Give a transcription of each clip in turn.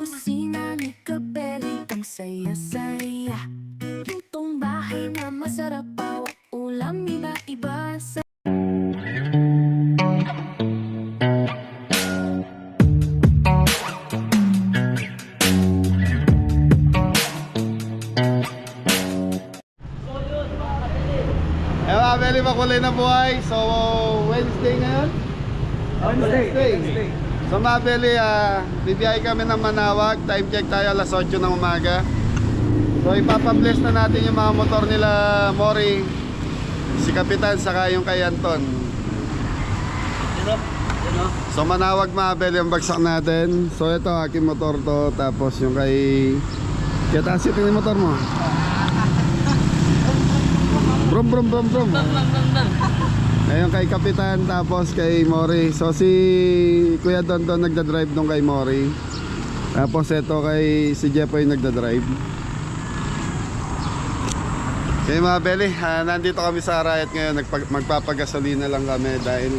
kusina ni Kapeli, ang saya-saya. Lutong bahay na masarap, bawat ulam iba-iba sa Very makulay na buhay. So, Wednesday ngayon? Wednesday. So, Mabeli, bibiyahe kami ng Manawag. Time check tayo, alas 8 ng umaga. So, ipapabless na natin yung mga motor nila Mori, si Kapitan, saka yung kay Anton. So, Manawag, Mabeli ang bagsak natin. So, ito, aking motor to. Tapos yung kay... Kaya taas yung motor mo. Brum brum brum brum. Ayun kay Kapitan, tapos kay Mori. So si Kuya Don nagda-drive nung kay Mori. Tapos ito kay si Jepoy nagda-drive. Kaya mga Beli, nandito kami sa Riot ngayon. Magpapagasolina lang kami dahil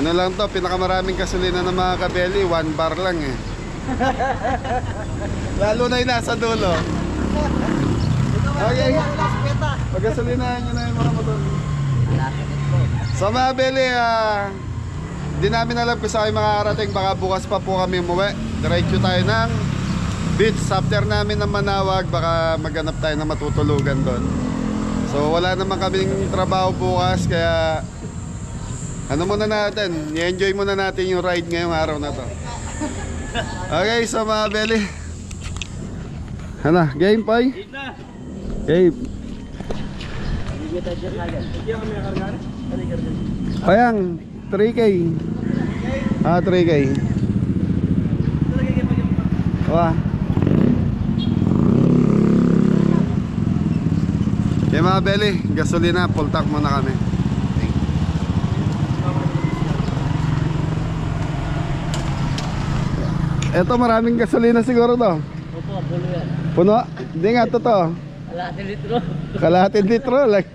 ano lang to, pinakamaraming gasolina ng mga kabeli, 1 bar lang eh. Lalo na yung nasa dulo. Okay, pagasolinahan nyo na yung mga motor. So mga Beli, di namin alam kung saan makakarating. Baka bukas pa po kami umuwi. Diretso tayo ng beach. After namin ng Manawag, baka maghanap tayo ng matutulugan doon. So wala naman kaming trabaho bukas, kaya ano muna natin, i-enjoy muna natin yung ride ngayong araw na to. Okay, so mga Beli, ano, game pa? Game. Payang 3K. 3K. Wah. Kaya mga Beli, gasolina, full tank muna kami. Ito maraming gasolina siguro to. Opo, puno yan. Puno? Hindi nga, totoo. Kalahating litro. Kalahating litro lang.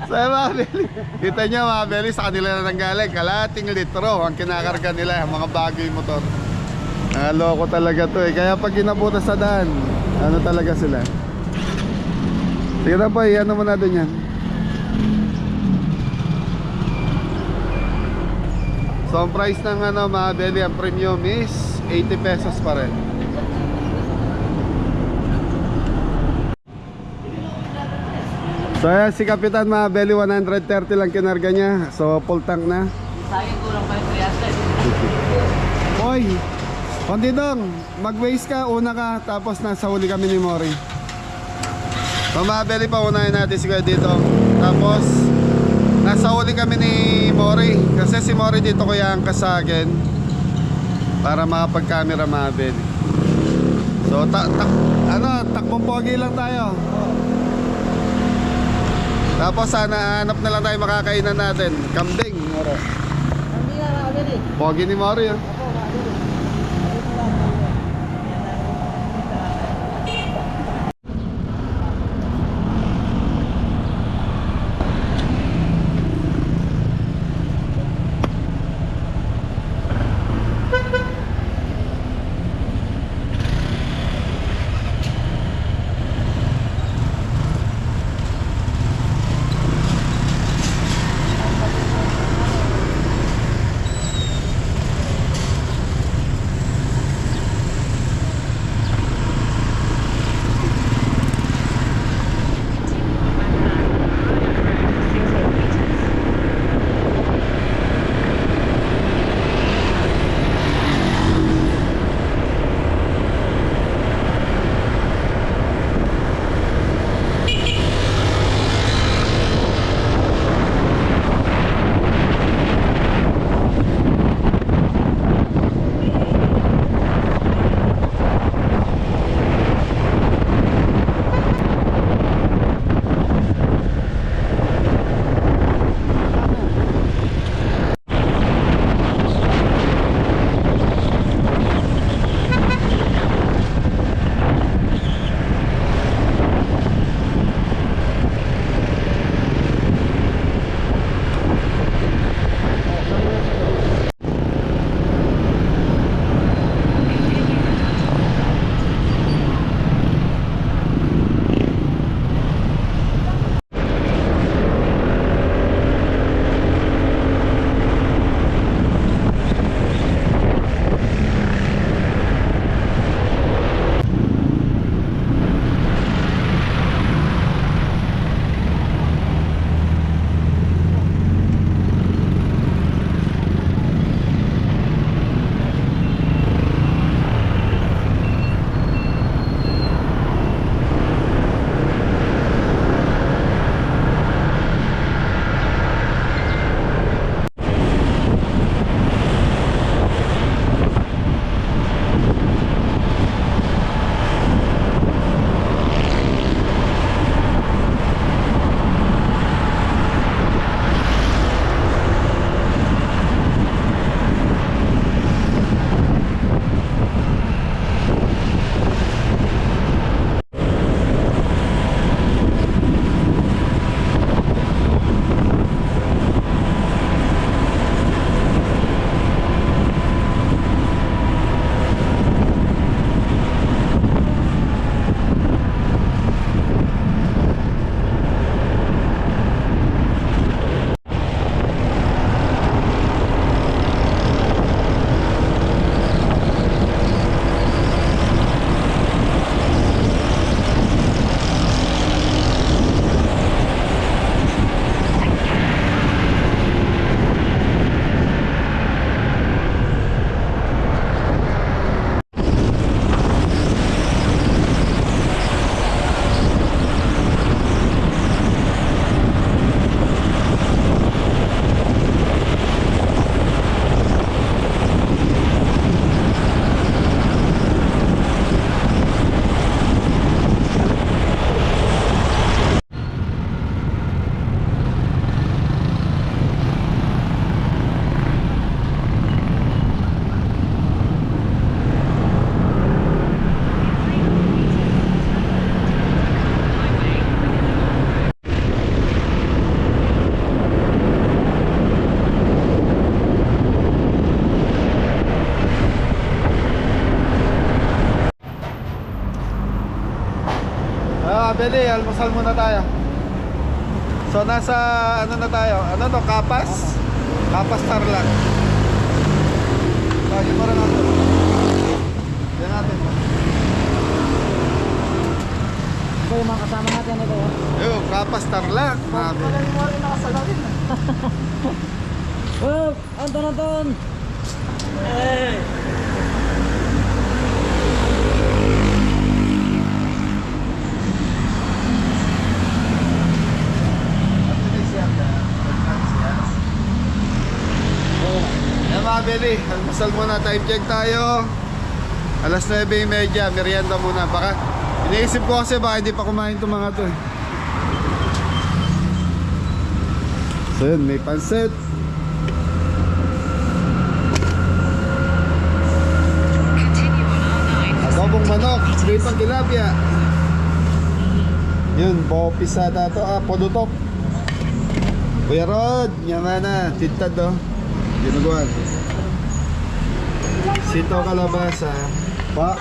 So mga Beli, kita nyo mga Beli, sa kanila na nanggaling kalahating litro ang kinakarga nila, mga bago yung motor. Loko talaga to eh. Kaya pag ginabutas sa daan, ano talaga sila. Sige na po, ano mo natin yan. So ang price ng ano mga Beli, ang premium is 80 pesos pa rin. So ayan, si Kapitan mga Beli, 130 lang kinarga niya. So full tank na. Sayang kulang pa yung 300. Hoy, Pandidong, mag-waste ka, una ka, tapos nasa huli kami ni Mori. So mga Beli, paunahin natin si Kuya dito. Tapos nasa huli kami ni Mori. Kasi si Mori dito kuya ang kasagin para makapag-camera mga Beli. So takbong pogi lang tayo. Tapos sana hanap na lang tayo makakainan natin. Kambing. Hindi na nakabili. Pogi ni Mori oh. Beli, almusal muna tayo. So nasa ano na tayo? Ano to? Kapas? Kapas Tarlac. So yun mo rin natin. Yan natin. Ito yung mga kasama natin ito. Yung Kapas Tarlac. Mabe. mo rin nakasalalin. Oh, Anton! Eh! Yan mga Beli, almusal muna, time check tayo. Alas 9:30, merienda muna. Baka, iniisip ko kasi baka hindi pa kumain itong mga to eh. So yun, may pansit. Adobong manok, pritong tilapia. Yun, pisada to, polutok. Kuya Rod, yaman na, tintad do. Ginuguan. Sito kalabasa. Pa.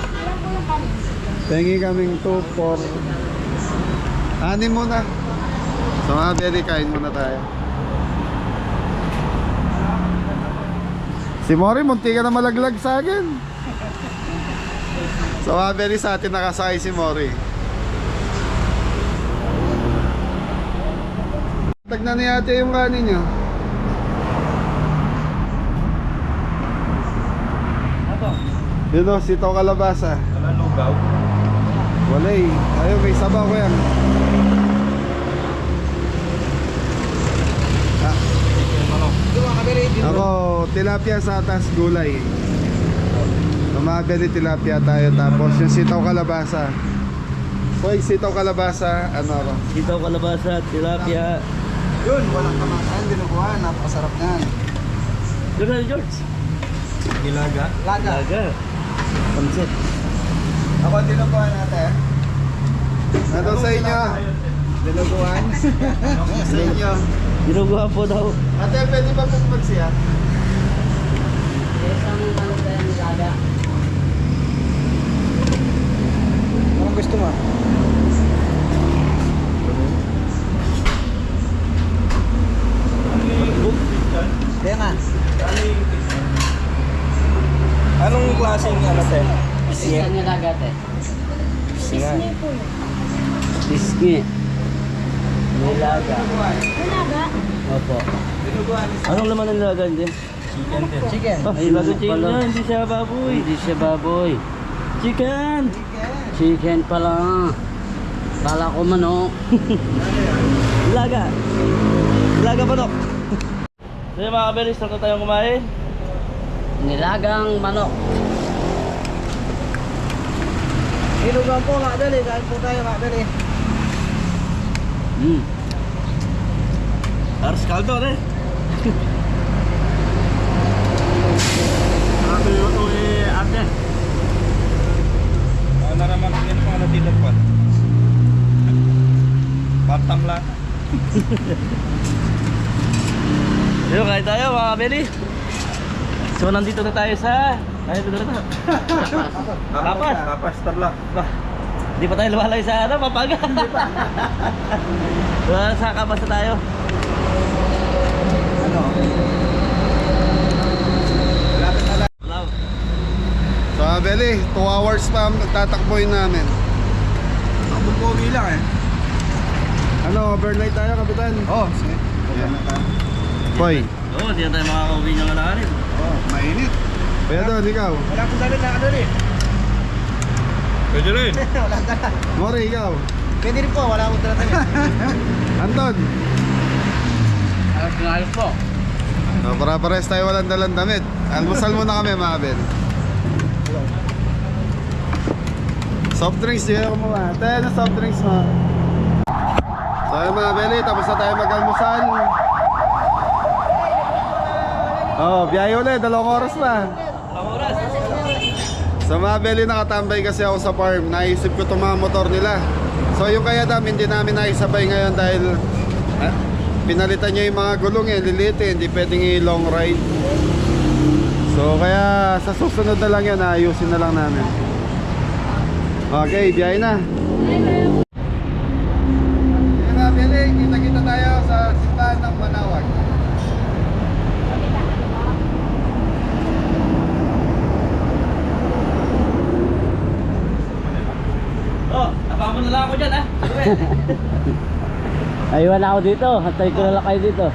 Tengi kaming 2, 4. Anim muna. So mga Beli, kain muna tayo. Si Mori, munti ka na malaglag sa akin. So mga Beli, sa atin nakasakay si Mori. Tagnan ni ate yung kanin nyo. Yun o, sitaw kalabasa. Wala lugaw. Wala eh. Ayun, may sabaw ko yan. Ako, tilapia sa atas, gulay. Mamabili tilapia tayo. Tapos yung sitaw kalabasa. Hoy, sitaw kalabasa, ano ako? Sitaw kalabasa, tilapia. Yun, walang kamasan, dinuguan. Napakasarap niyan. Doon na George. Nilaga. Laga. Pansit. Ako dinuguan natin. Ano sa inyo? Dinuguan? Sa inyo. Ginuguha po daw. Ate, pwede ba pong magsiya? Anong gusto mo? Kaya nga. Anong klaseng ano te? Pisngi. Nilaga te. Singa. Pisngi. Nilaga. Talaga? Opo. Anong laman ng nilaga din? Chicken te. Chicken. Ay, nilaga chicken na, hindi siya baboy. Hindi siya baboy. Chicken. Chicken pala. Kala ko manok. Nilaga. Nilaga manok. Sige mga kabelis, saan na tayong kumain? Nilagang manok. Inugan po mga dali, kain po tayo mga dali. Ars caldo rin. Ano yun ito ate? Naraman din pa na dito pa. Batang lang. Ayun, kain tayo mga kabeli. So nandito na tayo sa... Ay, ito na ito. Kapas. Kapas Tarlac. Hindi pa tayo lumalay sa ano, Papaga. Hindi pa. Sa Kapas na tayo. Ano? Wow. So mga Beli, 2 hours pa tatakboy namin. Ang bubuwi lang eh. Ano, overnight tayo, Kapitan? Oh, sige. Hoy, Oo, hindi na tayo makakauwi ng alakarin. Oh, mainit. Kuya Don, ikaw. Wala po dali na dali. Pwede rin. Wala dala. Mori, ikaw. Pwede rin po, wala po dala tayo. Anton. Ayos po. So, para-pares tayo walang dalang damit. Almusal muna kami, mga Ben. Soft drinks, di ako mo. Ate, ano soft drinks mo? So ayun mga Beli, tapos na tayo mag-almusal. Oh, biyahe ulit, 2 oras pa. So mga Beli, nakatambay kasi ako sa farm. Naisip ko itong mga motor nila. So yung kaya namin, hindi namin naisabay ngayon dahil pinalitan niya yung mga gulong eh, lilitin, hindi pwedeng i-long ride. So kaya sa susunod na lang yan, ayusin na lang namin. Okay, biyahe na. Ay, wala ako dito. Hantay ko na lang kayo dito.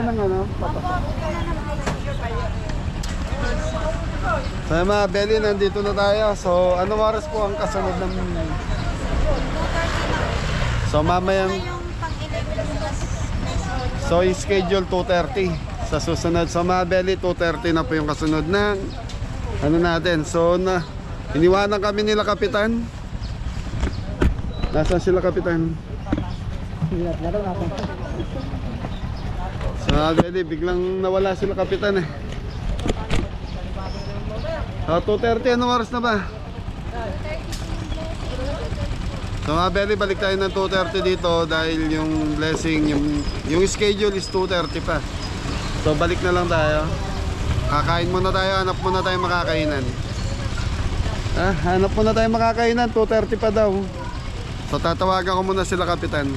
ng ano? So mga Belly, nandito na tayo. So anong oras po ang kasunod ng... So mamayang... So yung schedule 2:30 sa susunod. So mga Belly, 2:30 na po yung kasunod ng ano natin. So iniwanan kami nila Kapitan. Nasaan sila Kapitan? So mga Belly, biglang nawala sila Kapitan eh. 2:30, anong oras na ba? So mga Belly, balik tayo ng 2:30 dito dahil yung blessing, yung schedule is 2:30 pa. So balik na lang tayo. Kakain muna tayo, hanap muna tayo makakainan. Hanap muna tayo makakainan, 2:30 pa daw. So tatawagan ko muna sila Kapitan.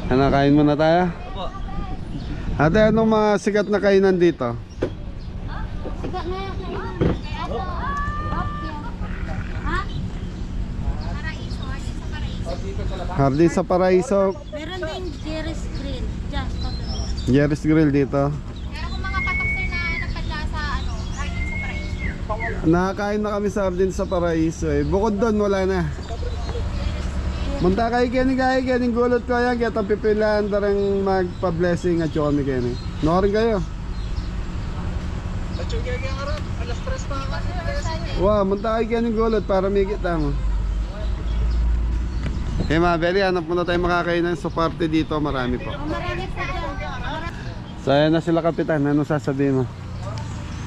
Kain muna tayo? Ate, anong mga sikat na kainan dito? Sikat na yung Hardin sa Paraiso. meron din Jerry's Grill. Diyan, pagkakas. Jerry's Grill dito. Meron kong mga patok sir na nagpadla sa Hardin sa Paraiso. Nakakain na kami sa Hardin sa Paraiso eh. Bukod doon, wala na. Munta kay Kenny gulot ko yan. Kaya pipilaan darang magpa-blessing at yung kami Kenny. Norin kayo. Wow, munta kay Kenny gulot para may kita mo. Eh mga Belly, hanap muna tayo makakainan sa party dito. Marami po. Marami po dyan. So ayan na sila Kapitan. Ano sasabihin mo?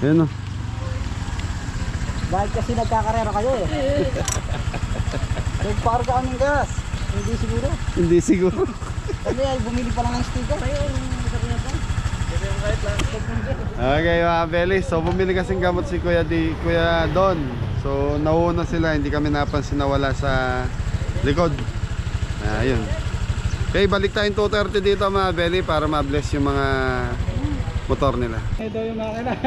Ayan o. Dahil kasi nagkakarera kayo eh. Nagpar ka kaming gas. Hindi siguro. Hindi siguro. Kasi ay bumili pa lang ng sticker. Okay mga Belly, so bumili kasing gamot si Kuya Don. So nauuna sila, hindi kami napansin na wala sa likod. Ayun. Okay, balik tayong 2:30 dito mga Belly para ma-bless yung mga motor nila. Ito yung makina.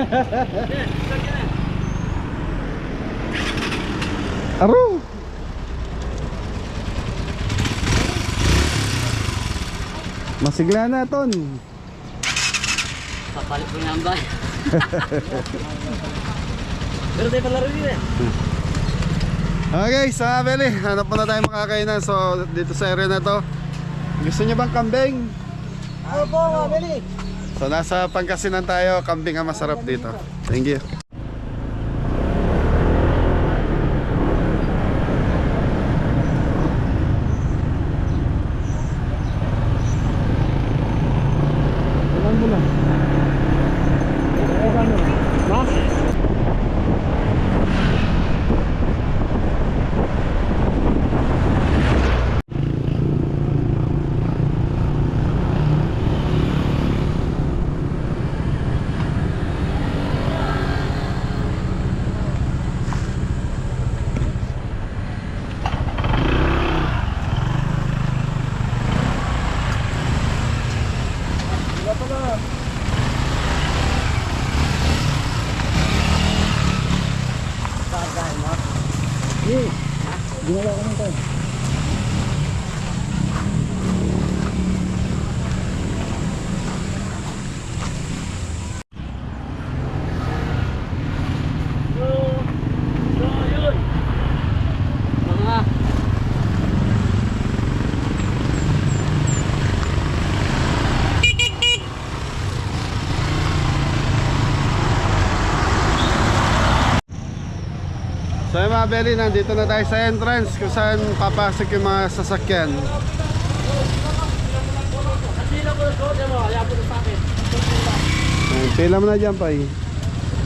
Aro! Masigla na ton. Papalit ko yung ambay. Pero tayo palaro din eh. Okay, sa Belly, hanap muna tayo makakainan. So dito sa area na to. Gusto niyo bang kambing? Ano po mga Beli? So nasa Pangasinan tayo, kambing ang masarap dito. Thank you. Ilan mo lang? Mas? Ginawa ko nito. Mga So yung mga Belly, nandito na tayo sa entrance kung saan papasok yung mga sasakyan. Pila mo na dyan pa eh.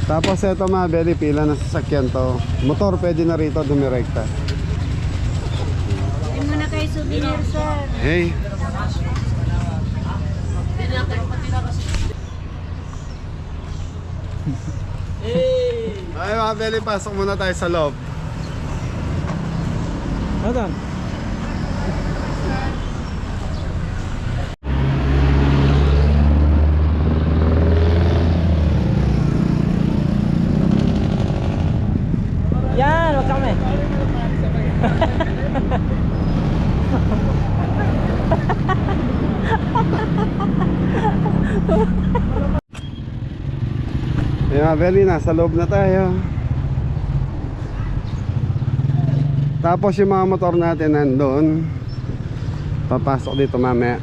Tapos ito mga Belly, pila na sasakyan to. Motor pwede na rito dumirekta. Ay muna kayo souvenir sir. Hey. Ay mga Belly, pasok muna tayo sa loob. Ano? Yan, wag kami. Kaya Beli, nasa loob na tayo. Tapos yung mga motor natin nandun. Papasok dito mamaya.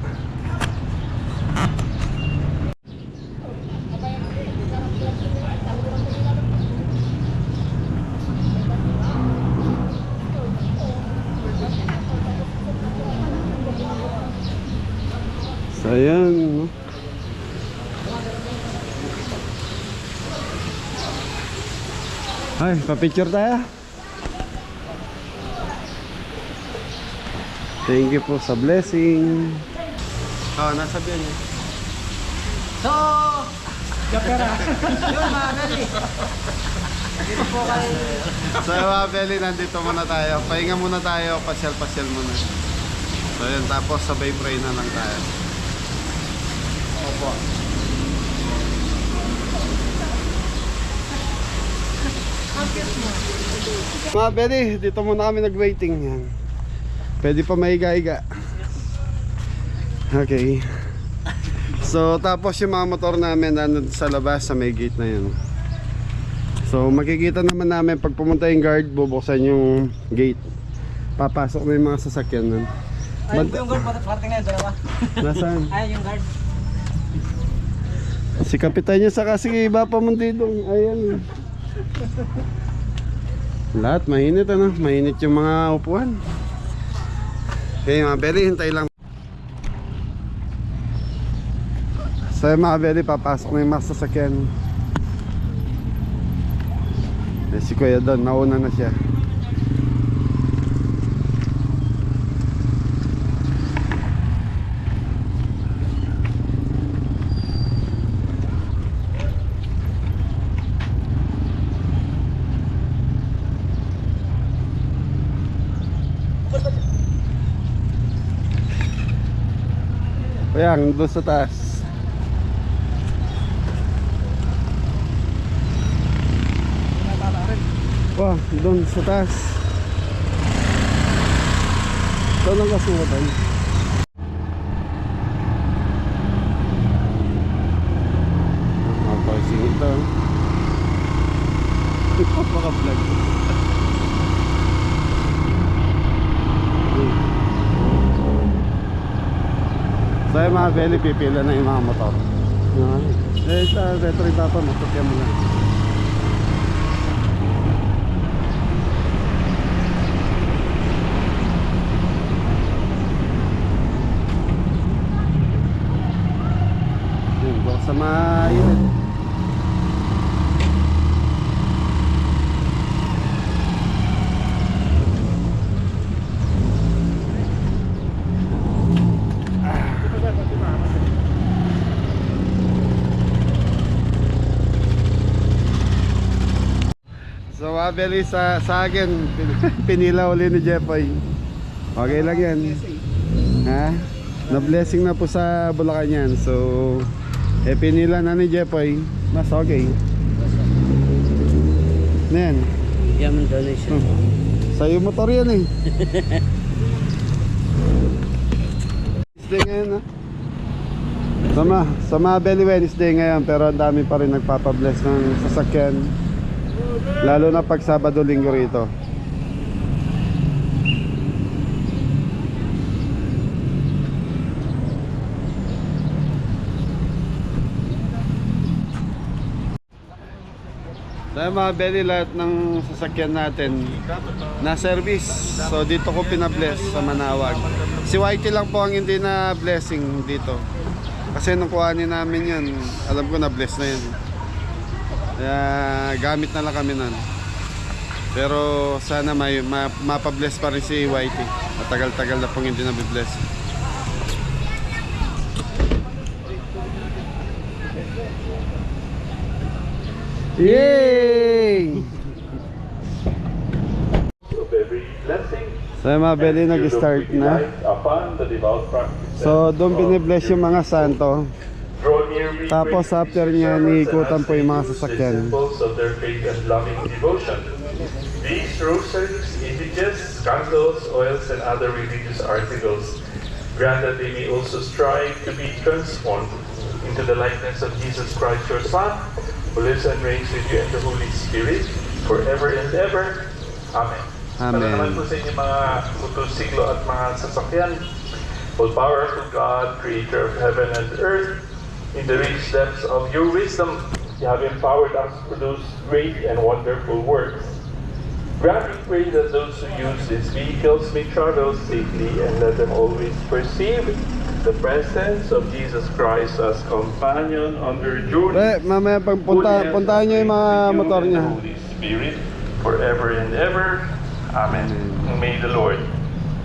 So ayan. Ay, pa-picture tayo. Thank you po sa blessing. Oh, nasabihan niya. So, kapera. Yun mga Beli. Dito po kay... So mga Beli, nandito muna tayo. Pahinga muna tayo, pasyal-pasyal muna. So yun, tapos sabay pray na lang tayo. Opo. Mga Beli, dito muna kami nag-waiting yan. Pwede pa maiga-iga. Okay. So tapos yung mga motor namin nandun sa labas sa may gate na yun. So makikita naman namin pag pumunta yung guard, bubuksan yung gate. Papasok na yung mga sasakyan nun. Ayun po yung guard, parating na yun, dalawa. Nasaan? Ayun yung guard. Si kapitan niya saka si iba pa mundidong. Ayan. Lahat mainit ano, mainit yung mga upuan. Okay mga Beli, hintay lang. So mga Beli, papasok na yung mga sasakyan. Si Kuya Don, nauna na siya. Ayan, doon sa taas. Wah, doon sa taas. Ito lang kasuratan. Mapagsing ito. Maka-vlog. So yung mga Beli, pipila na yung mga motor. Eh sa retro iba pa, matutya mo lang. Yun, baka sa mainit. So Beli, sa akin pinila uli ni Jeffoy. Okay lang yan. Ha? Na-blessing na po sa Bulacan yan. So pinila na ni Jeffoy. Mas okay. Ano yan? Yaman donation. Sa'yo motor yan eh. Wednesday ngayon ha. Sa mga Beli, Wednesday ngayon. Pero ang dami pa rin nagpapabless ng sasakyan. Lalo na pag Sabado, Linggo rito. Dahil mga Beli, lahat ng sasakyan natin na service. So dito ko pinabless sa Manawag. Si Whitey lang po ang hindi na blessing dito. Kasi nung kuhanin namin yun, alam ko na bless na yun. Kaya gamit na lang kami nun. Pero sana mapabless pa rin si Whitey. Matagal-tagal na pong hindi nabibless. Yay! So mga Beli, nag-start na. So doon binibless yung mga santo. Tapos after niya, niikutan po yung mga sasakyan. These rosaries, images, candles, oils, and other religious articles, grant that they may also strive to be transformed into the likeness of Jesus Christ, your Son, who lives and reigns with you in the Holy Spirit, forever and ever. Amen. Amen. Para naman po sa inyong mga motorsiklo at mga sasakyan, all power to God, Creator of heaven and earth, in the rich depths of your wisdom, you have empowered us to produce great and wonderful works. Grant, we pray, that those who use these vehicles may travel safely and let them always perceive the presence of Jesus Christ as companion on their journey. Pre, mamaya puntahan nyo yung mga motor niya. Holy Spirit, forever and ever. Amen. May the Lord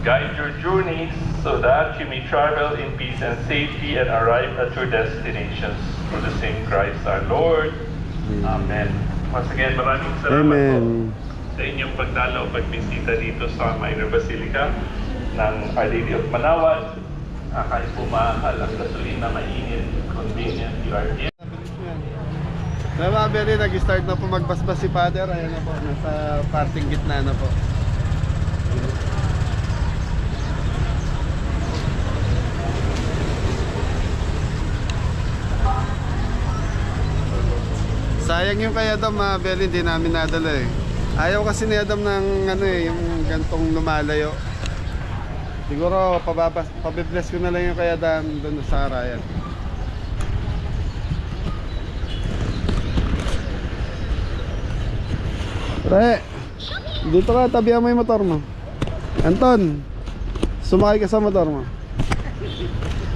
guide your journeys so that you may travel in peace and safety and arrive at your destinations. For the same Christ our Lord. Amen. Once again, maraming salamat Amen. po sa inyong pagdalaw, pagbisita dito sa Minor Basilica ng Our Lady of Manaoag. Kahit po mahal ang gasolina, mainit, convenient, you are here. Kaya mga Beli, nag-start na po magbasbas si Father. Ayan na po, nasa parting gitna na po. Sayang yung kay Adam, mga Beli, hindi namin nadala eh. Ayaw kasi ni Adam ng ano eh, yung gantong lumalayo. Siguro pabibless ko na lang yung kay Adam doon sa Arayan. Pre, dito ka, tabihan mo yung motor mo. Anton, sumakay ka sa motor mo.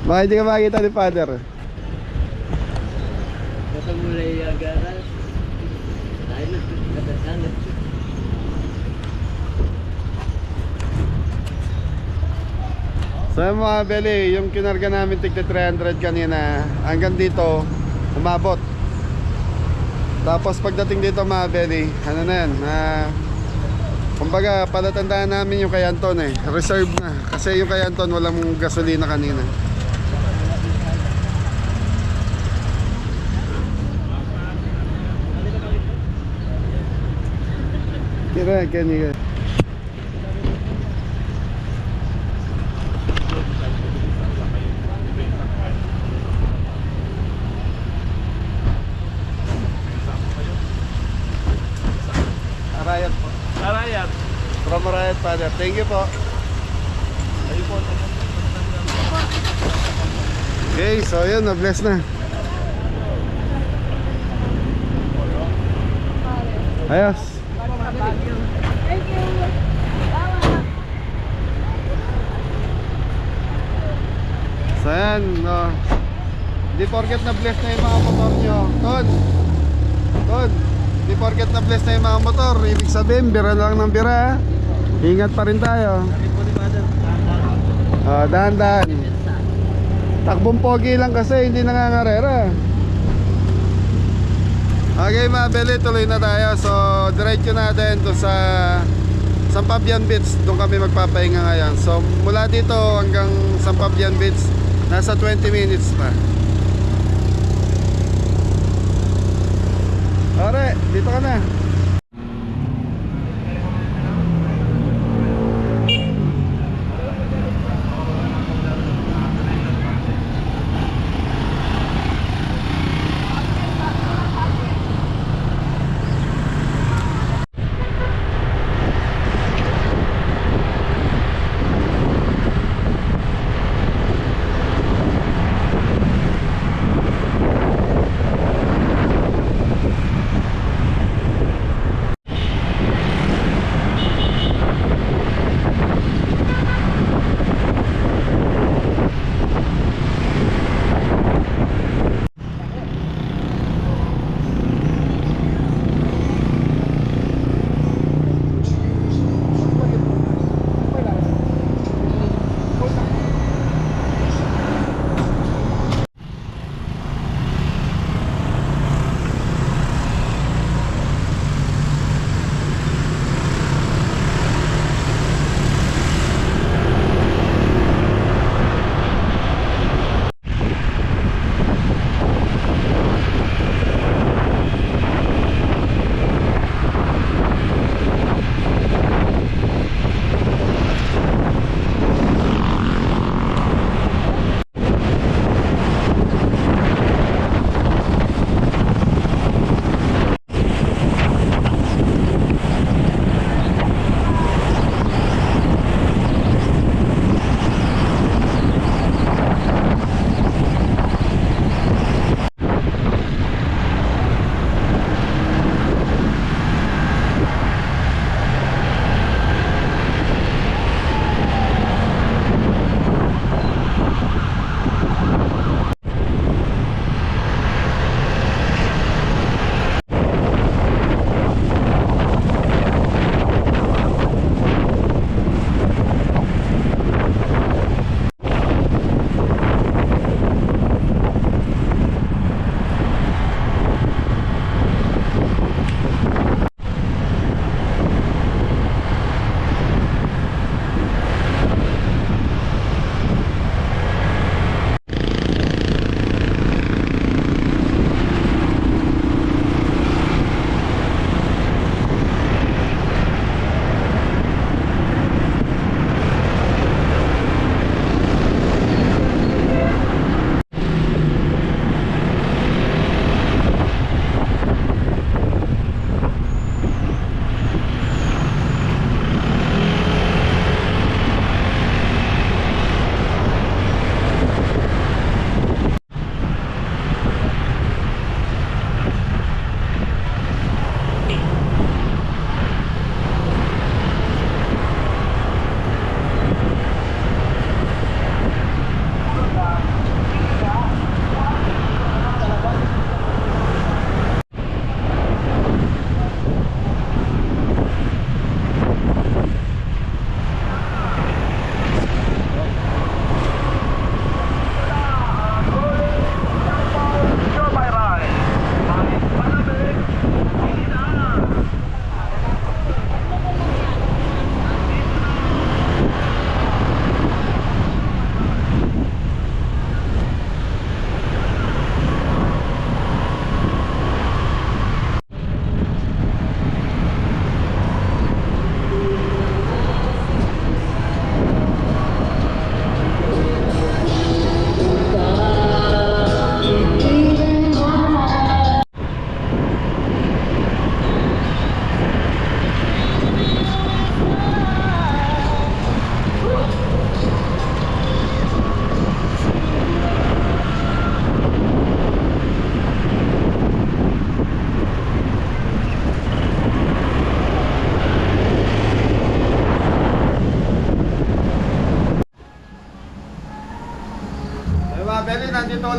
Baka hindi ka makikita ni Father. Basta mulai agaran. Tayo na kadasan. So yung mga Beli, yung kinarga namin tigta 300 kanina, hanggang dito, umabot. Tapos pagdating dito mga Beli, ano na yan, kumbaga palatandaan namin yung kay Anton eh, reserve na. Kasi yung kay Anton walang gasolina kanina. Kira, kaya Arayat po. Arayat. From Arayat, Father. Thank you po. Okay, so yun, na-bless na. Ayos. So yan, no. Di porket na-bless na yung mga motor nyo. Ton, di porket na-bless na yung mga motor. Ibig sabihin, bira lang ng bira. Ingat pa rin tayo. Dahan-dahan. Takbong pogi lang kasi, hindi nangangarera. Okay mga Beli, tuloy na tayo. So, diretso natin doon sa Sampabian Beach. Doon kami magpapahinga ngayon. So, mula dito hanggang Sampabian Beach, nasa 20 minutes pa. Pare, dito ka na.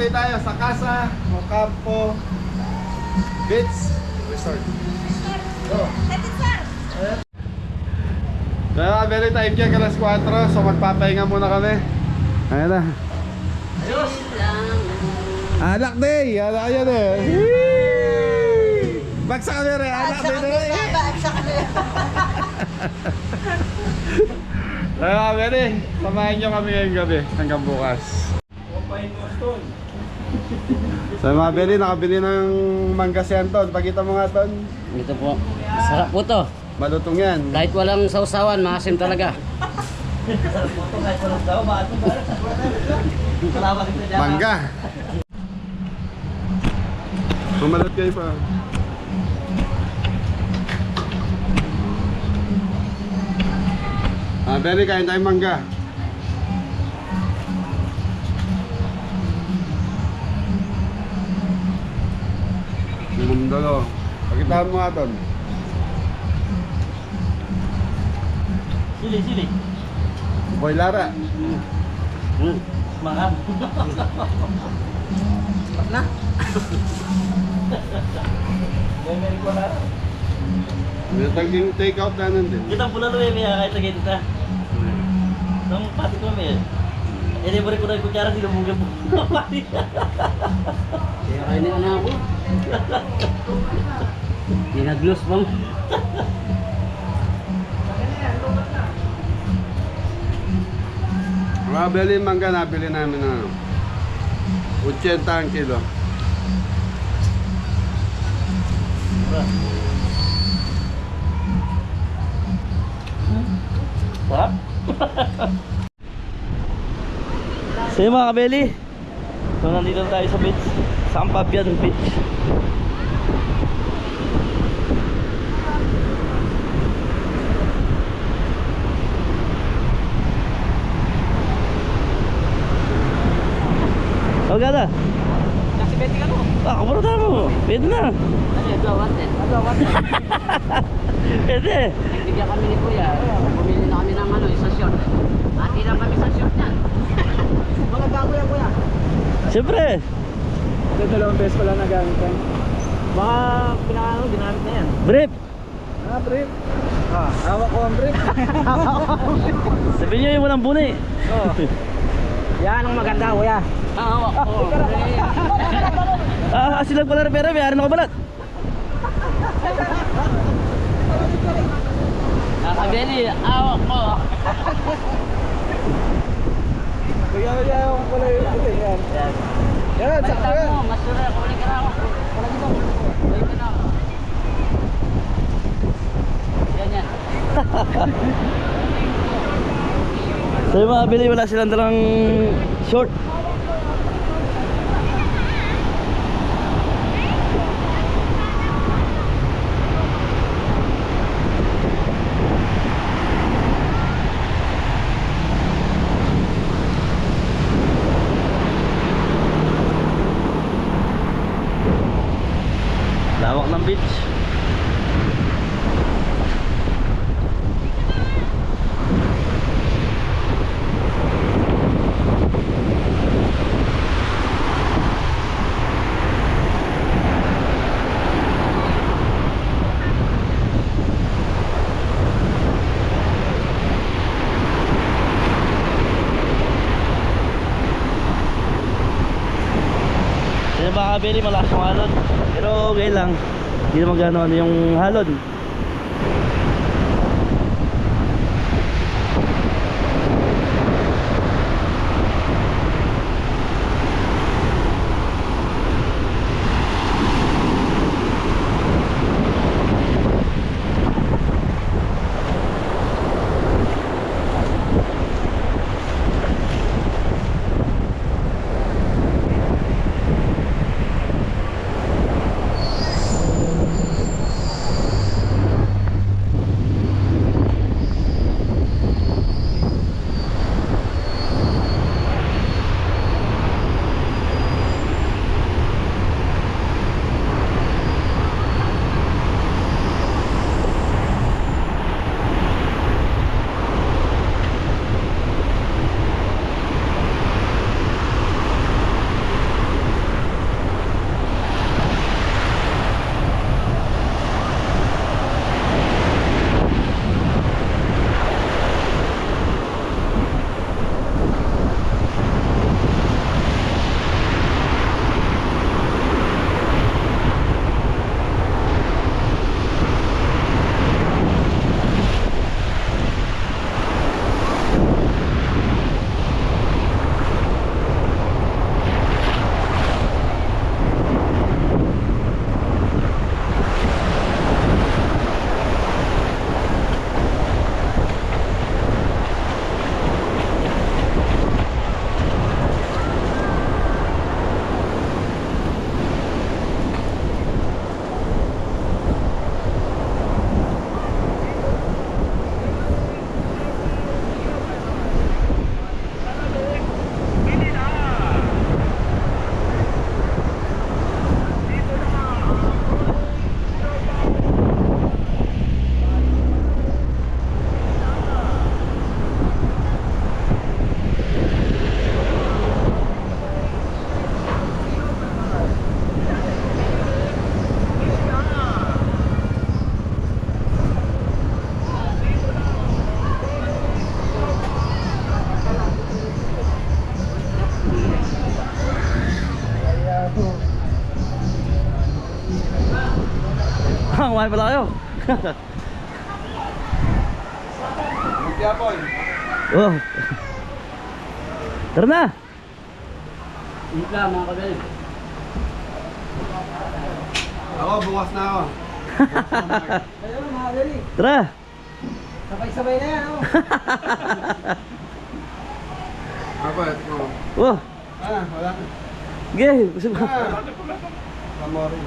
Pauwi tayo sa Casa Ocampo Beach Resort. Go. Kaya very time check, alas 4. So magpapahinga muna kami. Ayan na. Ayos lang. Anak day! Anak yan eh! Bagsak kami rin! Anak day na rin! Kaya kami rin, samahin nyo kami ngayong gabi hanggang bukas. So mga beri, nakabili ng mangga si Anton. Pakita mo nga, Ton. Ito po. Sarap po to. Malutong yan. Kahit walang sausawan, maasim talaga. Mangga. Pumalot kayo pa. Beri, kain tayo mangga. Dalo. Pakitaan mo nga, Ton. Sili. Boy Lara. Mahal. Na? Memory ko na. May taging take out na nun din. Kita pula lu ya kahit lagi kita. Nang pati ko may. Ini beri ko na kutsara di lubungin po. Kaya kayo na anak ko. Ginaglos bang? Mga beli mangga, nabili namin na 80 ang kilo. Sarap. So yun mga kabeli, so nandito na tayo sa beach, sa Ampabyan Beach. Oh gada? Kasi beti ka mo? Ah, kumuro tayo mo, pwede na. Agawat eh. Pwede. Nagbigyan kami ni Kuya. Bumili na kami ng ano, isang short. Hati lang kami sa short niyan. Mga bago yan kuya. Siyempre. Ito dalawang beses ko lang nagamit yan. Mga pinakano, ginamit na yan. Brief. Brief. Hawak ko ang brief. Sabihin nyo yung walang buni. Oo. Yan ang maganda kuya. Hawak ko. Silag pala pera, may ari na kabalat. Nakabili, hawak ko. Bigyan mo niya yung kulay puti. Yan. Yan, sakto yan. Masura, kulit ka na ako. Kulit ka na ako. Yan. So yung mga bili, wala silang dalang short. Lawak ng beach. Kaya baka bili malakas yung halon. Pero okay lang. Hindi naman gano'n ano yung halon. kumain pala kayo. Magpiapoy. Oh. Tara na. Ika mga kabeli. Ako, bukas na ako. Ayun, mga dali. Tara. Sabay-sabay na yan, oh. Ako, ito. Oh. Wala na. Sige, gusto mo. Kamori.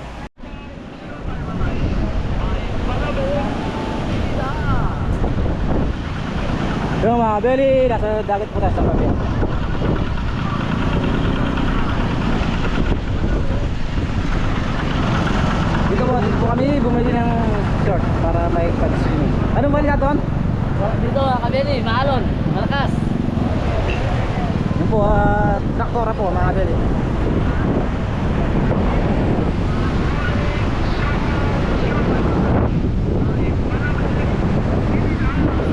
Yung mga kabeli, nasa dagat po tayo sa pabi. Dito po kami bumili ng short para may pag-swimming. Anong bali natin? Dito mga kabeli, maalon, malakas. Yun po, traktora po mga kabeli.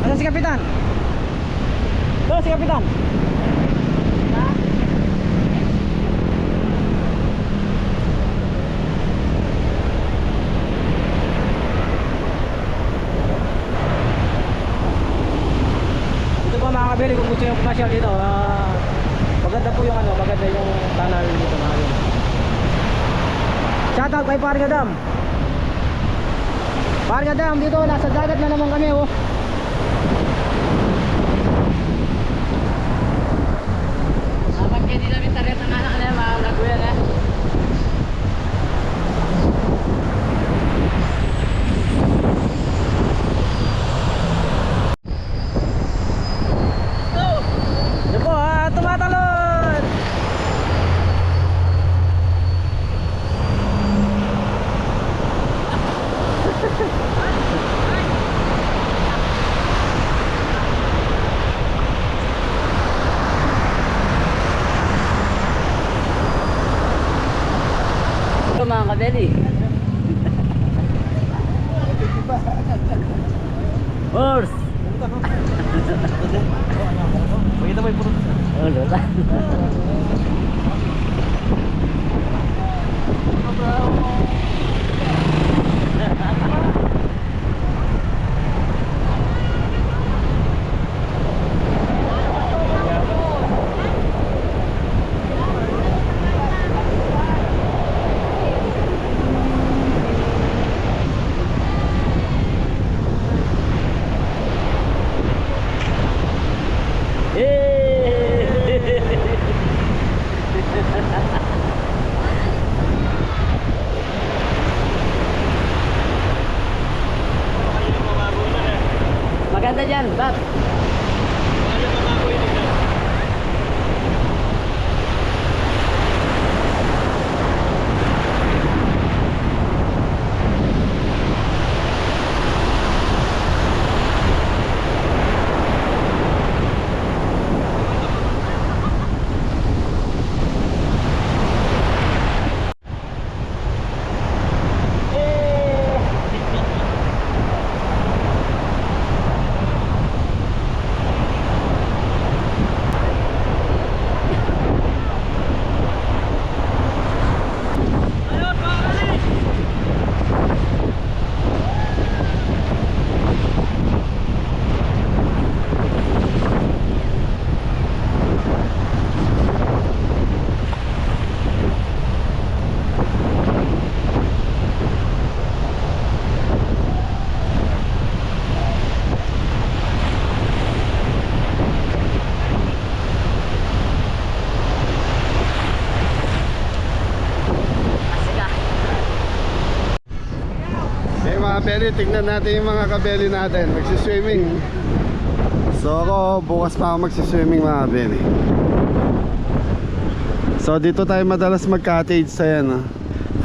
Asan si Kapitan? Ito si Kapitan. Ito po mga kabili, kung gusto yung pumasyal dito, maganda po yung maganda yung tanawin dito mga kabili. Shoutout kay Pargadam. Pargadam, dito nasa dagat na naman kami, oh. Dapat kayo di namin tarit ng anak na mga laguyan eh. Yan po, tumatalon! Ito mga kabeli. Horse. Pakita mo yung puro. Oh, lola. Maganda dyan, Bab. Mga kabeli, tignan natin yung mga kabeli natin. Magsiswimming. So ako, bukas pa ako magsiswimming mga kabeli. So dito tayo madalas mag-cottage sa yan.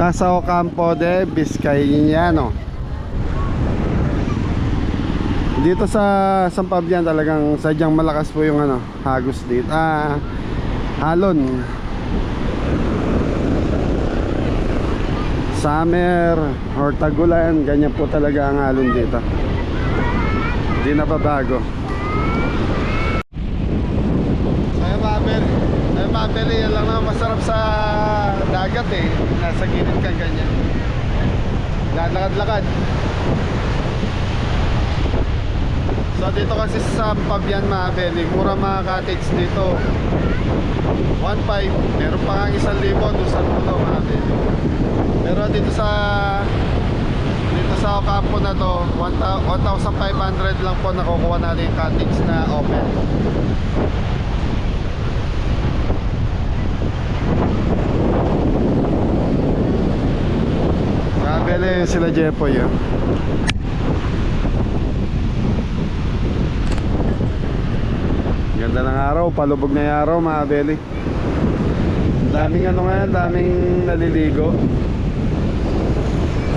Casa Ocampo de Vizcaíno. Dito sa San Fabian talagang sadyang malakas po yung hagos dito. Halon. Summer or tagulan, ganyan po talaga ang alon dito. Hindi na babago. Ay mabili, yan lang na masarap sa dagat eh. Nasa gilid ka ganyan. lalakad-lakad. So dito kasi sa Pabian mga belly, mura mga cottage dito. 1.5, meron pa nga 1,000 doon sa dulo mga belly. Pero dito sa Ocampo na to, 1,500 lang po nakukuha natin yung cottage na open. Kabele sila Jepoy yun. Ganda ng araw, palubog na yung araw mga beli. Daming ano nga, daming naliligo.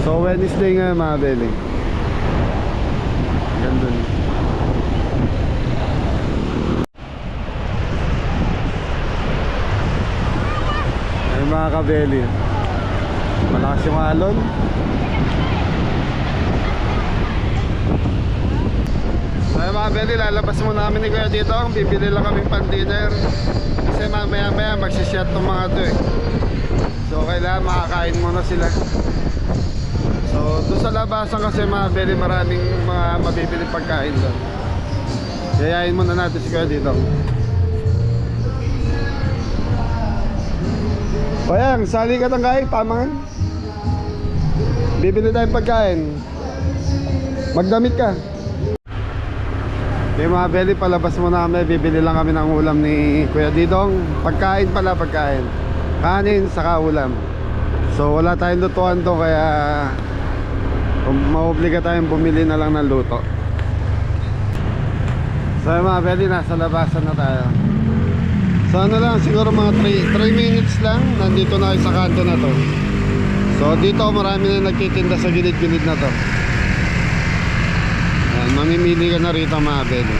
So Wednesday ngayon mga beli. Ganda niya. Ayun mga kabeli, malakas yung alon. Ay mga beli, lalabas muna namin ni Kuya dito. Bibili lang kami pan dinner. Kasi mamaya maya magsishot ng mga to eh. So kailangan makakain muna sila. So doon sa labasan kasi mga beli, maraming mga mabibili pagkain doon. Yayain muna natin si Kuya dito. Bayang, sali ka ng kain, pamangan. Bibili tayong pagkain. Magdamit ka. Okay mga beli, palabas muna kami. Bibili lang kami ng ulam ni Kuya Didong. Pagkain pala, pagkain. Kanin, saka ulam. So wala tayong lutuan to, kaya mauobliga tayong bumili na lang ng luto. So mga beli, nasa labasan na tayo. So ano lang, siguro mga 3 minutes lang, nandito na kayo sa kanto na to. So dito marami na nagtitinda sa gilid-gilid na to. Ayan, mamimili ka na rito mga beli.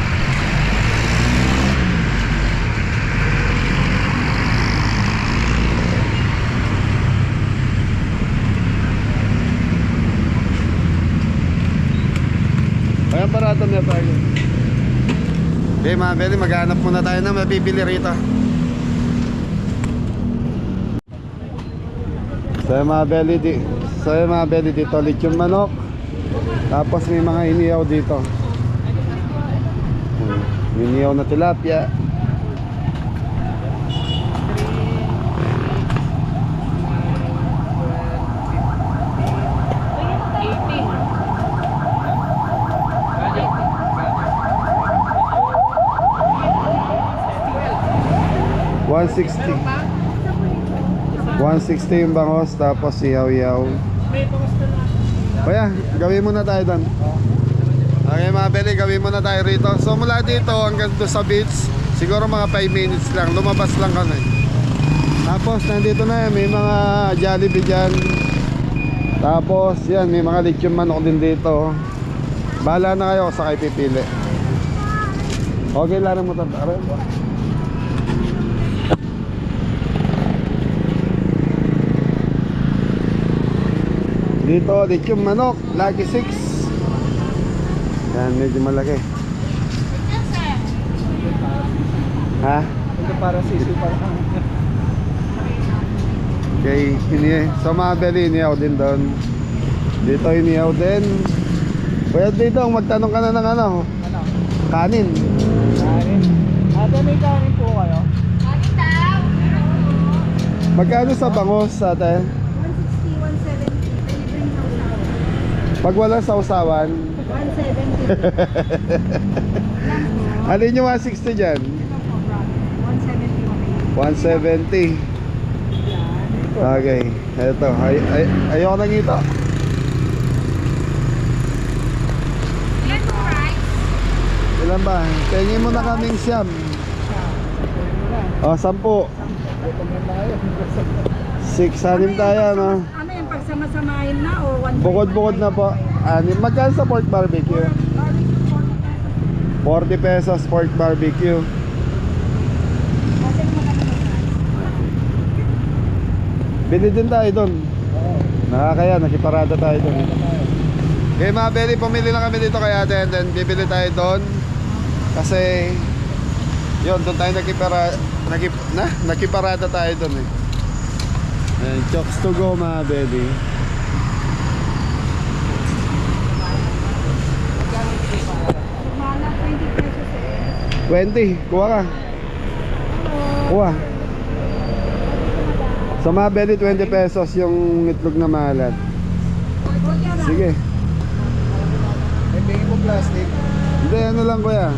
Ayan, parado na tayo. Okay mga beli, maghanap muna tayo na mabibili rito. So yung mga beli dito, lechon manok. Tapos may mga inihaw dito. May inihaw na tilapia. $160 yung bangos, tapos ihaw-ihaw. Kaya, gawin muna tayo doon. Okay mga beli, gawin muna tayo rito. So mula dito hanggang doon sa beach, siguro mga 5 minutes lang, lumabas lang kami. Tapos nandito na yan, may mga Jollibee dyan. Tapos yan, may mga lechon manok din dito. Bahala na kayo sa kayo pipili. Okay, larang mo tayo. Dito, lechon manok, Lucky 6. Yan, medyo malaki. Ha? Ito para sisi para. Okay, so mga beli, inihaw din doon. Dito inihaw din. Pwede dito, magtanong ka na ng ano? Kanin. Kanin. Ate, may kanin po kayo? Kanin daw. Magkano sa bangos, ate? 160, 170. Delivering sausawan. Pag walang sausawan, 170. alin yung 160 dyan? 170. 170. Okay, eto. Ayoko nang ito. Ilan po rice? Ilan ba? Tingin mo na kaming siyam. O, 10. 6, 6 tayo, no? Ano yung pagsama-samahin na o 1 Bukod-bukod na po. Magkano sa pork barbecue? barbecue 40 pesos pork barbecue. Kasi maganda naman. Bili din tayo doon. Nakakaya, nakiparada tayo doon. Okay mga beli, pumili na kami dito kay ate, and then bibili tayo doon. Kasi yun, doon tayo nakiparada tayo doon eh. And chokes to go mga beli. 20, kuha ka. Kuha. Sa Mabeli, 20 pesos yung itlog na maalat. Sige. May bigay mo plastic. Hindi, ano lang kuya.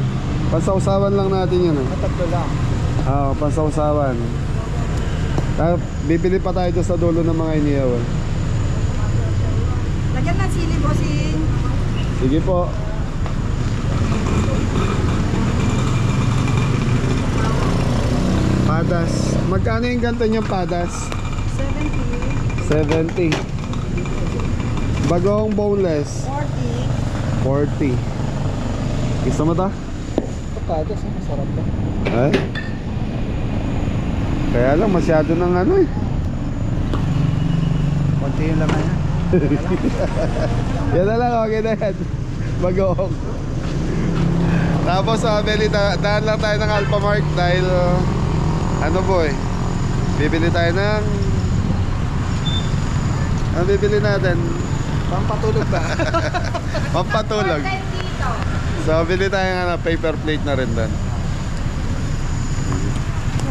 Pansawsawan lang natin yun. Tatlo lang. Oo, pansawsawan. Tapos bibili pa tayo doon sa dulo ng mga iniyaw. Lagyan ng sili, bossing. Sige po. Padas. Magkano yung ganito yung padas? 70. 70. Bagong boneless. 40. 40. Gusto mo ta? Pagkadas, masarap lang. Eh? Kaya lang masyado ng ano eh. Konti yung laman na. Yan na lang, okay na yan. Bagong. Tapos Mabeli, daan lang tayo ng Alphamart dahil ano po eh. Bibili tayo ng ano bibili natin? Pampatulog ba? Pampatulog. Dito. So bili tayo ng ano, paper plate na rin doon.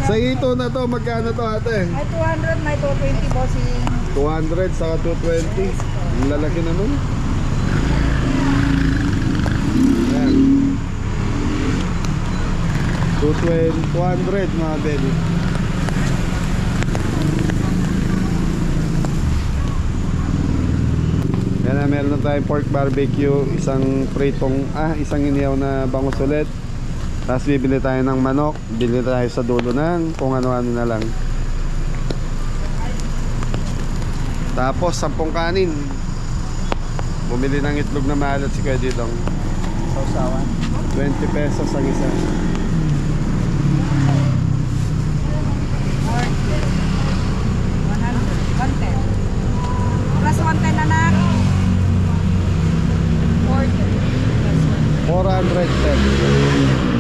Sa ito na to, magkano to ate? May 200, may 220, bossing. 200 saka 220. Ang lalaki na nun. Ayan. 200 mga belly. Yan na, meron na tayong pork barbecue, isang pritong, isang inihaw na bangus ulit. Tapos bibili tayo ng manok, bibili tayo sa dulo ng kung ano-ano na lang. Tapos 10 kanin. Bumili ng itlog na maalat si Kuya Didong. Sausawan. 20 pesos ang isa. 110. Plus 110 na na. 410.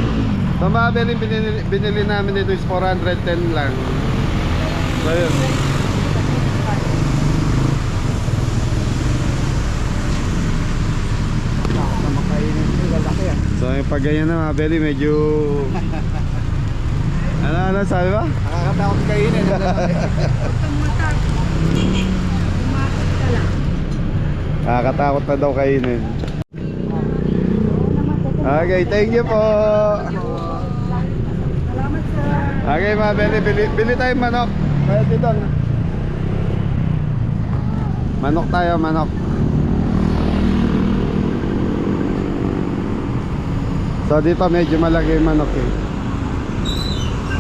Sa Mabeli, binili namin dito is 410 lang. So yun. Makainin ito, lalaki ah. So yung pag ganyan na Mabeli, medyo ano sabi ba? Nakakatakot kainin. Nakakatakot na daw kainin. Okay, thank you po. Okay, Mabeli, bili tayong manok. Kaya dito. Manok tayo, manok. So dito medyo malaki yung manok eh.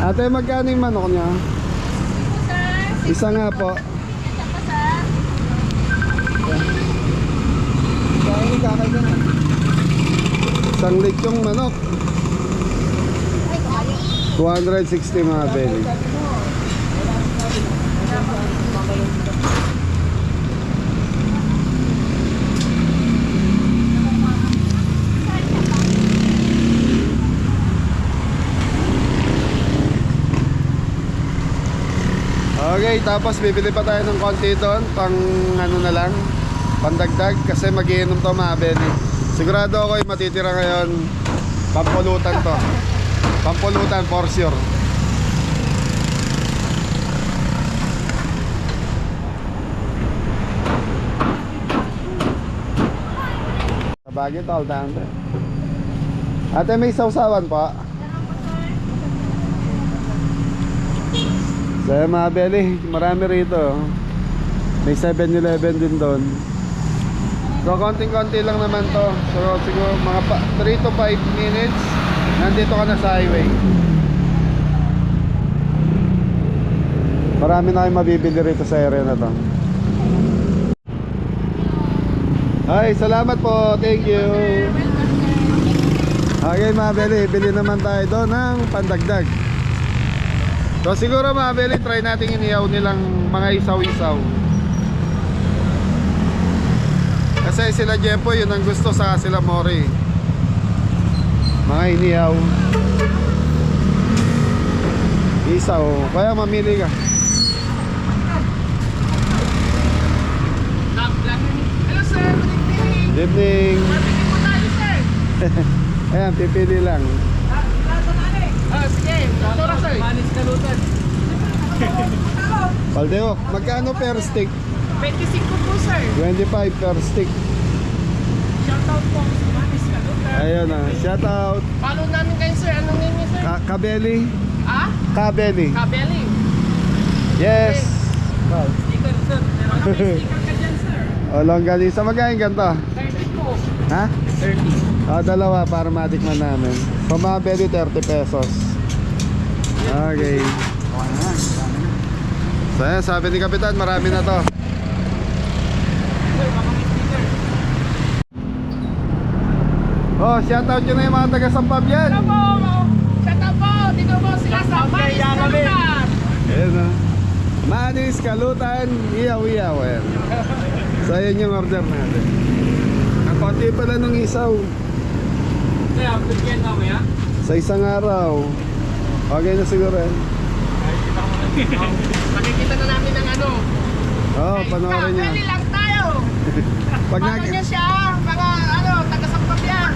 Ate, magkano yung manok niya? Isa nga po. Isang lechong manok. 260 mga belly. Okay, tapos bibili pa tayo ng konti doon, pang ano na lang, pandagdag kasi magiinom to mga belly. Sigurado ako yung matitira ngayon, pampulutan to. Pampulutan for sure. Sabagay to, all down there. Ate, may sausawan pa. So mga belly, marami rito. May 7-Eleven din doon. So konting-konti lang naman to. So siguro mga 3 to 5 minutes nandito ka na sa highway. Marami na kayong mabibili rito sa area na to. Ay, salamat po. Thank you. Okay mga belly, bili naman tayo doon ng pandagdag. So siguro mga belly, try natin inihaw nilang mga isaw-isaw. Kasi sila Jepo, yun ang gusto, sa sila Mori. Mga inihaw. Isaw, kaya mamili ka. Hello sir, good evening. Good evening. Barbecue po tayo sir. Ayan, pipili lang. Plato na Manis kalutan. Paldeok, magkano per stick? 25 po, sir. 25 per stick. Shoutout po sa Manis Kalutan. Ayun na, shout out. Follow namin kayo, sir. Anong name niyo, sir? Kabeli. Ah? Kabeli. Kabeli. Yes. Sticker, sir. Meron kami. Sticker ka dyan, sir. O, longganisa. Magkano ganito? 30 po. Ha? 30. Dalawa para matikman namin. Pamabeli 30 pesos. Okay. So yan, sabi ni Kapitan, marami na to. Oh, shoutout nyo na yung mga taga-Sampab yan. Shoutout po. Dito po sila sa Manis Kalutan. Ayan o. Manis, Kalutan, iyaw-iyaw. Ayan. So ayan yung order natin. Ang konti pala nung isaw. Kaya, bigyan namin, ha? Sa isang araw. Okay na siguro yan. Makikita na namin ng ano. Oo, panoorin nyo. Kabeli lang tayo. Pag Follow niyo siya, mga taga-Sampab yan.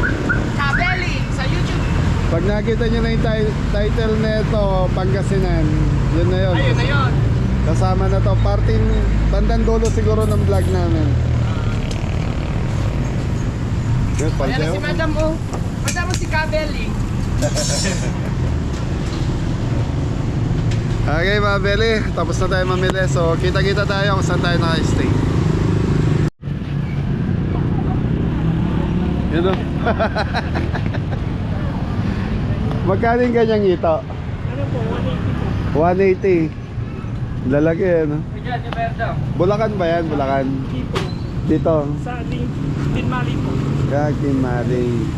Kabeli sa YouTube. Pag nakita nyo na yung title nito, Pangasinan, yun na yun. Ayun na yun. Kasama na to, parting bandang dulo siguro ng vlog namin. Good, Ayan na si Paldeok. Madam O. Madam si Kabeli. Okay mga Beli, tapos na tayo mamili. So kita-kita tayo kung saan tayo naka-stay. Yun o. Magkano yung ganyang ito? Ano po, 180. Lalaki ano? Bigyan, ni Berda. Bulacan ba yan? Bulacan? Dito. Dito. Sa Dinmali po. Kakimali.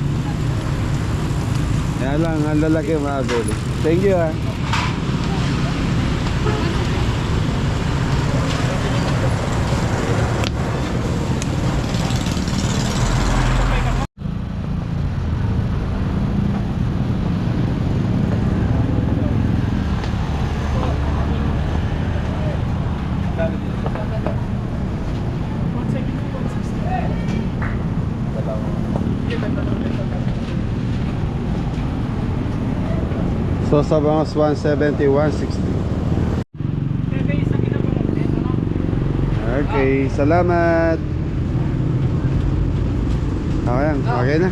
Yan lang, ang lalaki mga Beli. Thank you ha. So sa mga 170, 160. Okay, salamat. Okay yan, okay na.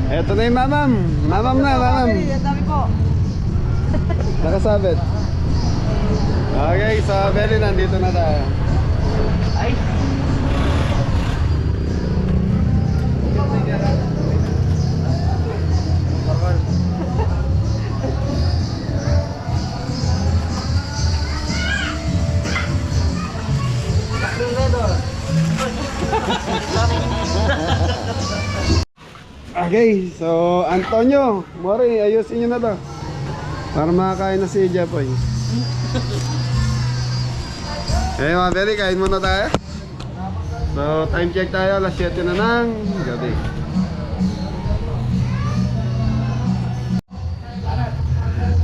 Eto na yung mamam. Mamam na, mamam. Dami po. Nakasabit. Okay, so Beli, nandito na tayo. Ay. Okay, so Antonio, Mori, ayusin nyo na to para makakain na si Jepoy. Okay mga Beli, kain muna tayo. So time check tayo, alas 7 na ng gabi.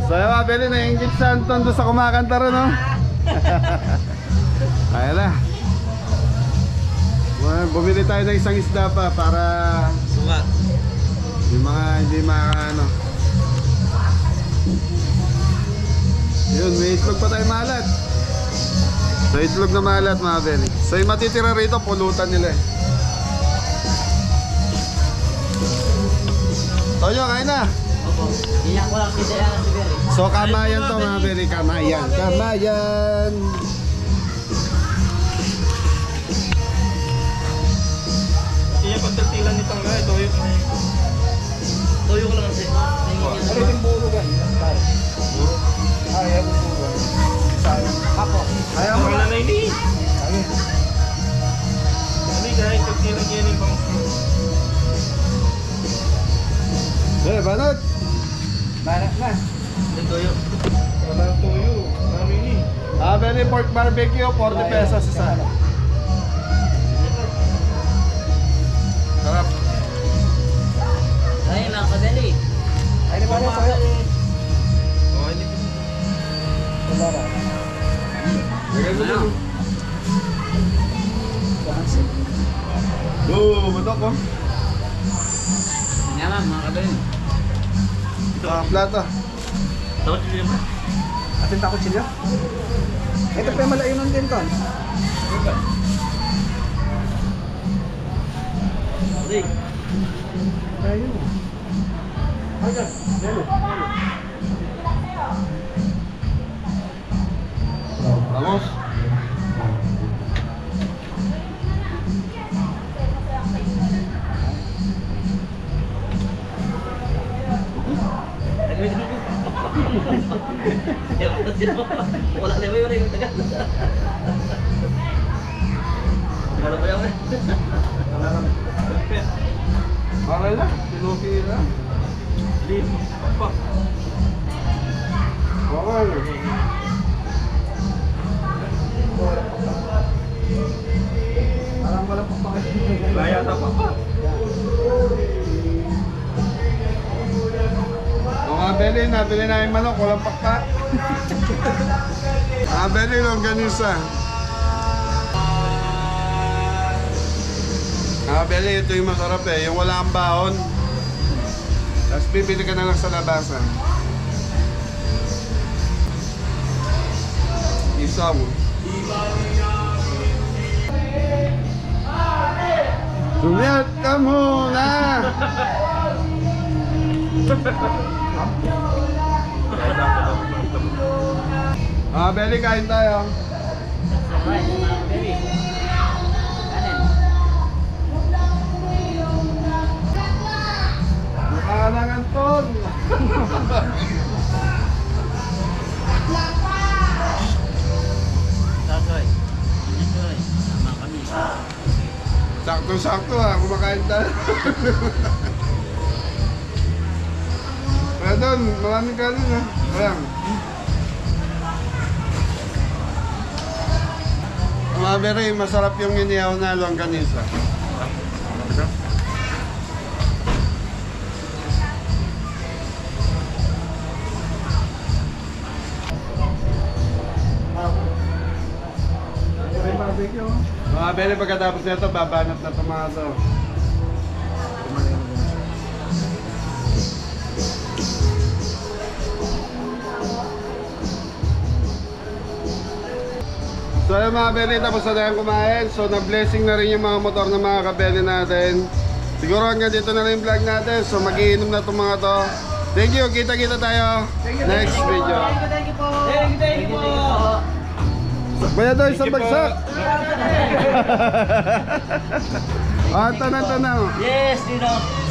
So yung mga Beli, na-engage sa Anton doon sa kumakanta rin, no? Ayan na. Bumili tayo ng isang isda pa para yung mga hindi ano. Yun, may itlog pa tayo malat. So itlog na malat mga Beli. So yung matitira rito, pulutan nila eh. Toyo, kain na. Iyak ko lang si Diana si Berry. So kamayan to mga Beli, kamayan. Kamayan. Iya pagtatilan nitong nga, toyo. Toyo ko lang kasi. Ano yung buro ka? Buro? Ayaw mo buro. Ako. Ayaw mo Wala na ini. Hindi kahit pagtilan yan yung pang... Banot. Barak na. Hindi toyo. Wala ang toyo. Dami ini. Beli pork barbecue, 40 pesos isa. Sarap. Ay, mga kabeli. Ay, di ba na sa'yo? Oh, hindi. Barak. Ano? Go, batok ko. Yaman. mga kabel. Plato. Tawag sila ba? Atin takot sila. Ito pa yung malainan din, Ton. Hindi. Tayo. Ayan, delo. Vamos. Wala na ba yun yung tagal? Ano ba yun? Okay na. Sinuki na. Okay. Parang wala pa pa. Laya na pa. Mga beli, nabili namin manok, walang pakpak. Mga beli, longganisa. Mga beli, ito yung masarap eh, yung wala ang baon. Tapos bibili ka na lang sa labasan. Isaw. Sumiyat ka muna! Beli, kain tayo. Mukha ka ng Anton. Tasoy. Tasoy. Sama kami. Sakto-sakto ha, kumakain tayo. Kaya doon, maraming kanin ha. Ayan. Mga beri, masarap yung inihaw na longganisa. Mga beri, pagkatapos nito, babanat na tomato. So ayun mga kabeli, tapos na tayong kumain. So na-blessing na rin yung mga motor ng mga kabeli natin. Siguro hanggang dito na rin yung vlog natin. So magiinom na itong mga to. Thank you, kita-kita tayo next video. Thank you po. Thank you po. Kaya doon sa bagsak. Ah, tanang-tanang. Yes, Dino.